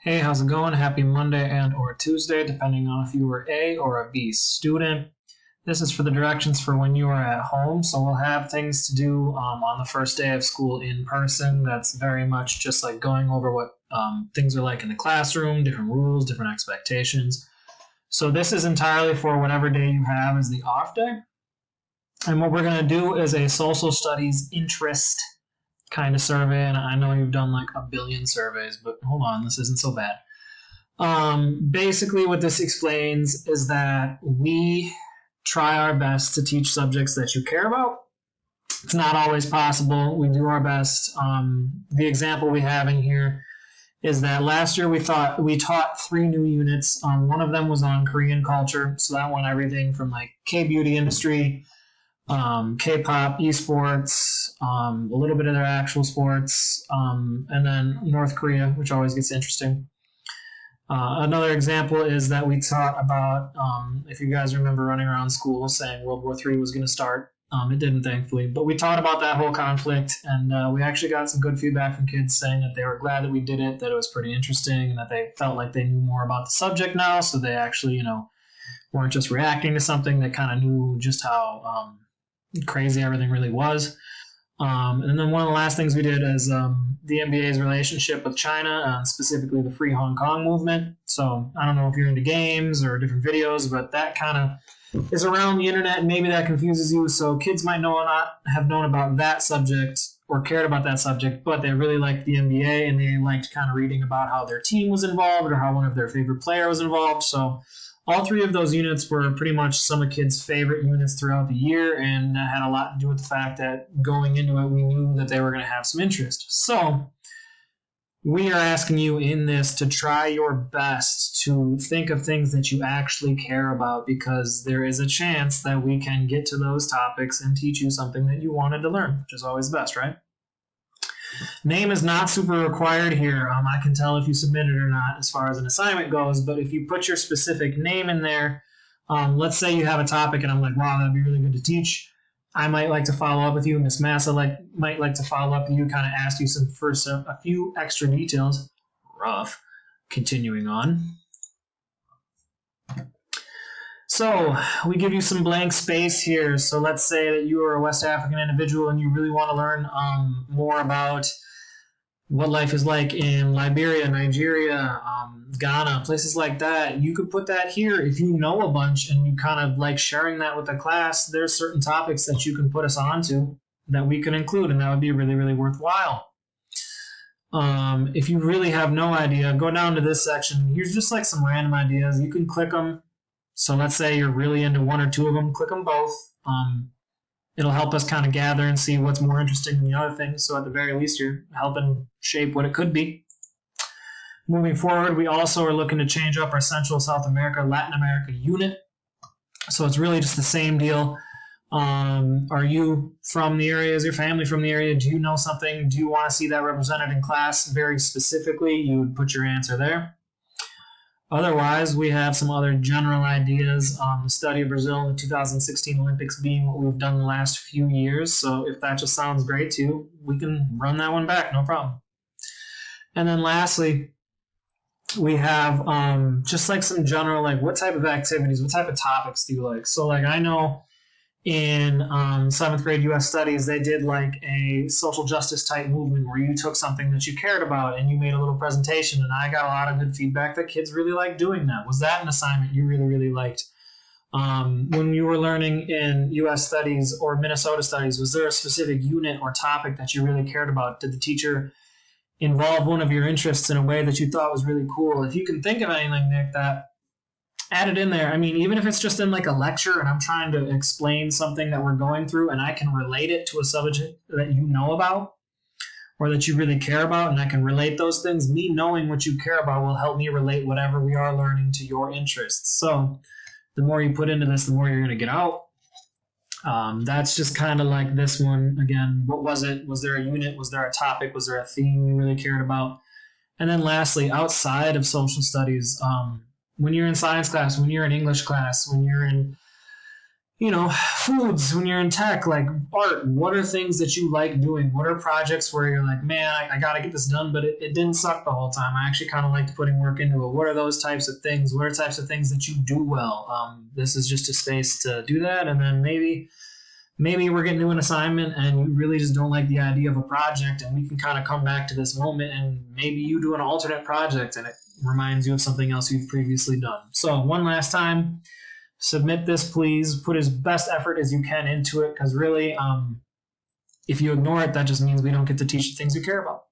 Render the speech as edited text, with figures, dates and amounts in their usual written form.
Hey, how's it going? Happy Monday and or Tuesday, depending on if you were A or a B student. This is for the directions for when you are at home. So we'll have things to do on the first day of school in person. That's very much just like going over what things are like in the classroom, different rules, different expectations. So this is entirely for whatever day you have as the off day. And what we're going to do is a social studies interest kind of survey. And I know you've done like a billion surveys, but hold on, this isn't so bad. Basically, what this explains is that we try our best to teach subjects that you care about. It's not always possible. We do our best. The example we have in here is that last year we taught 3 new units. One of them was on Korean culture, so that went everything from like K-beauty industry, K-pop, esports, a little bit of their actual sports, and then North Korea, which always gets interesting. Another example is that we taught about, if you guys remember running around school saying World War III was going to start. It didn't, thankfully. But we taught about that whole conflict, and we actually got some good feedback from kids saying that they were glad that we did it, that it was pretty interesting, and that they felt like they knew more about the subject now, so they actually, weren't just reacting to something. They kind of knew just how crazy everything really was. And then one of the last things we did is the NBA's relationship with China, specifically the Free Hong Kong movement. So I don't know if you're into games or different videos, but that kind of is around the internet, and maybe that confuses you. So kids might not have known about that subject or cared about that subject, but they really liked the NBA, and they liked kind of reading about how their team was involved or how one of their favorite players was involved. So all 3 of those units were pretty much some of kids' favorite units throughout the year, and that had a lot to do with the fact that going into it, we knew that they were going to have some interest. So we are asking you in this to try your best to think of things that you actually care about, because there is a chance that we can get to those topics and teach you something that you wanted to learn, which is always the best, right? Name is not super required here. I can tell if you submitted or not as far as an assignment goes, but if you put your specific name in there, let's say you have a topic and I'm like, wow, that'd be really good to teach. I might like to follow up with you. Miss Massa might like to follow up with you, kind of ask you a few extra details. Rough. Continuing on. So we give you some blank space here. So let's say that you are a West African individual and you really want to learn more about what life is like in Liberia, Nigeria, Ghana, places like that. You could put that here. If you know a bunch and you kind of like sharing that with the class, there's certain topics that you can put us onto that we can include, and that would be really, really worthwhile. If you really have no idea, go down to this section. Here's just like some random ideas. You can click them. So let's say you're really into 1 or 2 of them, click them both. It'll help us kind of gather and see what's more interesting than the other things. So at the very least, you're helping shape what it could be. Moving forward, we also are looking to change up our Central, South America, Latin America unit. So it's really just the same deal. Are you from the area? Is your family from the area? Do you know something? Do you want to see that represented in class very specifically? You would put your answer there. Otherwise, we have some other general ideas on the study of Brazil in the 2016 Olympics being what we've done the last few years. So if that just sounds great to you, we can run that one back, no problem. And then lastly, we have just like some general, like what type of activities, what type of topics do you like? So like I know in 7th grade U.S. studies, they did like a social justice type movement where you took something that you cared about and you made a little presentation, and I got a lot of good feedback that kids really liked doing that. Was that an assignment you really, really liked? When you were learning in U.S. studies or Minnesota studies, was there a specific unit or topic that you really cared about? Did the teacher involve one of your interests in a way that you thought was really cool? If you can think of anything like that, add it in there. I mean, even if it's just in like a lecture and I'm trying to explain something that we're going through and I can relate it to a subject that you know about or that you really care about, and I can relate those things, me knowing what you care about will help me relate whatever we are learning to your interests. So the more you put into this, the more you're going to get out. That's just kind of like this one. Again, what was it? Was there a unit? Was there a topic? Was there a theme you really cared about? And then lastly, outside of social studies, when you're in science class, when you're in English class, when you're in foods when you're in tech, like Bart, what are things that you like doing? What are projects where you're like, man, I got to get this done, but it didn't suck the whole time. I actually kind of liked putting work into it. What are those types of things? What are types of things that you do well? This is just a space to do that. And then maybe we're getting to an assignment and you really just don't like the idea of a project, and we can kind of come back to this moment and maybe you do an alternate project and it reminds you of something else you've previously done. So one last time, submit this, please. Put as best effort as you can into it, because really, if you ignore it, that just means we don't get to teach the things you care about.